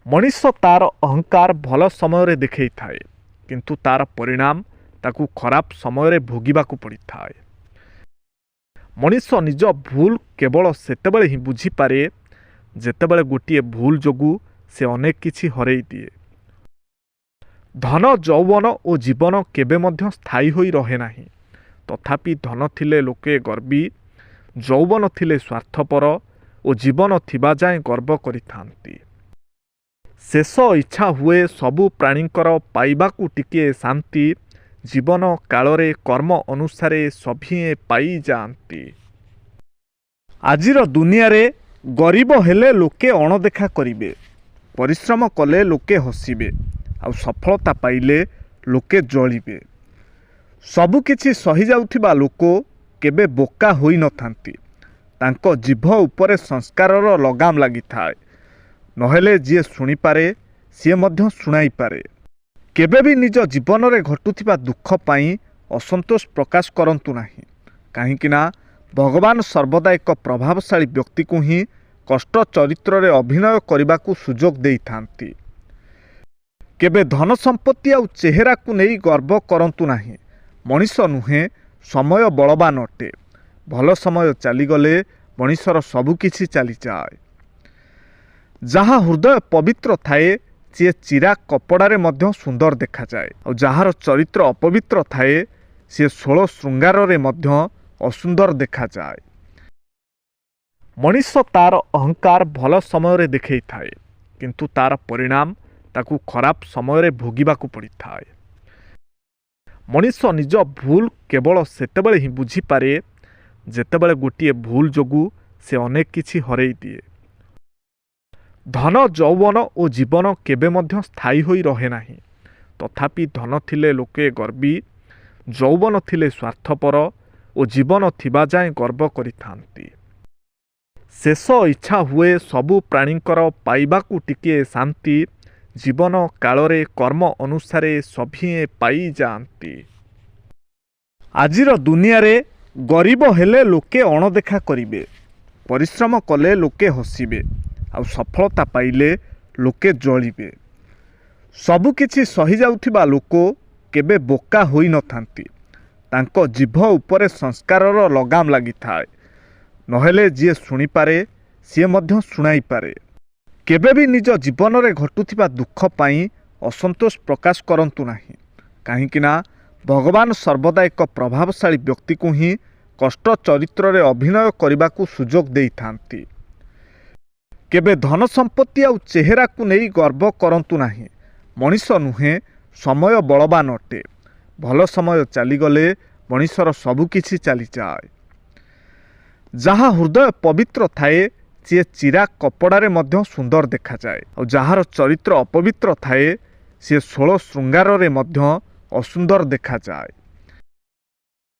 मनीष तार अहंकार भल समय देखई थाए किंतु तार परिणाम ताकू खराब समय भोगिबाकू पड़ी थाए। मनीष निज भूल केवल सेतेबेले ही बुझीपारे जेतेबेले गोटे भूल जोगु से अनेक किछि हरई दिए। धन यौवन और जीवन केबे मध्य स्थायी होई रहे नाही। तथापि धन थिले लोके गर्वी, यौवन थिले स्वार्थपर और जीवन थिबा जाए गर्व करिथांती। शेष इच्छा हुए सबु प्राणींकर पाइबाकू टिके शांति, जीवन कालरे कर्म अनुसारे सभिए पाई जाती। आजिर दुनिया रे गरीब हेले लोके अणदेखा करिवे, परिश्रम कले लोके हसिबे, आ सफलता पाइले लोके जलिबे। सबु किछि सही जाउथिबा लोको केबे बोका होई नथांती। तांको जीभ उपरे संस्कारर लगाम लागि थाए, नहेले जी शुणी पारे सी मध्य शुणाई पारे। केबे भी निज जीवन रे घटुथिबा दुख पाई असंतोष प्रकाश करंतु नाही, काहींकि ना भगवान सर्वदा एक प्रभावशाली व्यक्ति को ही कष्ट चरित्र रे अभिनय करबाकू सुजोग देई थांती। केबे धन संपत्ति आ चेहरा को नहीं गर्व करंतु नाही। मनीष नुहे समय बलवान अटे। भल समय चलीगले मनीषर सबुकिछि चली जाए। जहाँ हृदय पवित्र थाए सी चिरा कपड़ारे मध्य सुंदर देखा जाए, और जहार चरित्र अपवित्र थाए सी 16 श्रृंगार रे मध्य असुंदर देखा जाए। मनीष तार अहंकार भल समय देखई थाए किंतु तार परिणाम ताकू खराब समय भोगिबाकू पड़ी थाए। मनीष निज भूल केवल सेतेबेले ही बुझीपारे जेतेबेले गोटे भूल जोगु से अनेक किछि हरई दिए। धन यौवन और जीवन केबे मध्य स्थायी होई रहे नाही। तथापि धन थिले लोके गर्वी, यौवन थिले स्वार्थपर और जीवन थिबा जाए गर्व करिथांती। शेष इच्छा हुए सबु प्राणींकर पाइबाकू टिके शांति, जीवन कालरे कर्म अनुसारे सभिए पाई जाती। आजिर दुनिया रे गरीब हेले लोके अणदेखा करिवे, परिश्रम कले लोके हसिबे, आ सफलता पाइले लोके जलिबे। सबु किछि सही जाउथिबा लोको केबे बोका होई नथांती। तांको जीभ उपरे संस्कारर लगाम लागि थाए, नहेले जी शुणी पारे सी मध्य शुणाई पारे। केबे भी निज जीवन रे घटुथिबा दुख पाई असंतोष प्रकाश करंतु नाही, काहींकि ना भगवान सर्वदा एक प्रभावशाली व्यक्ति को ही कष्ट चरित्र रे अभिनय करबाकू सुजोग देई थांती। केबे धन संपत्ति आ चेहरा को नहीं गर्व करंतु नाही। मनीष नुहे समय बलवान अटे। भल समय चलीगले मनीषर सबुकिछि चली जाए। जहाँ हृदय पवित्र थाए सी चिरा कपड़ारे मध्य सुंदर देखा जाए, और जहार चरित्र अपवित्र थाए सी 16 श्रृंगार रे मध्य असुंदर देखा जाए।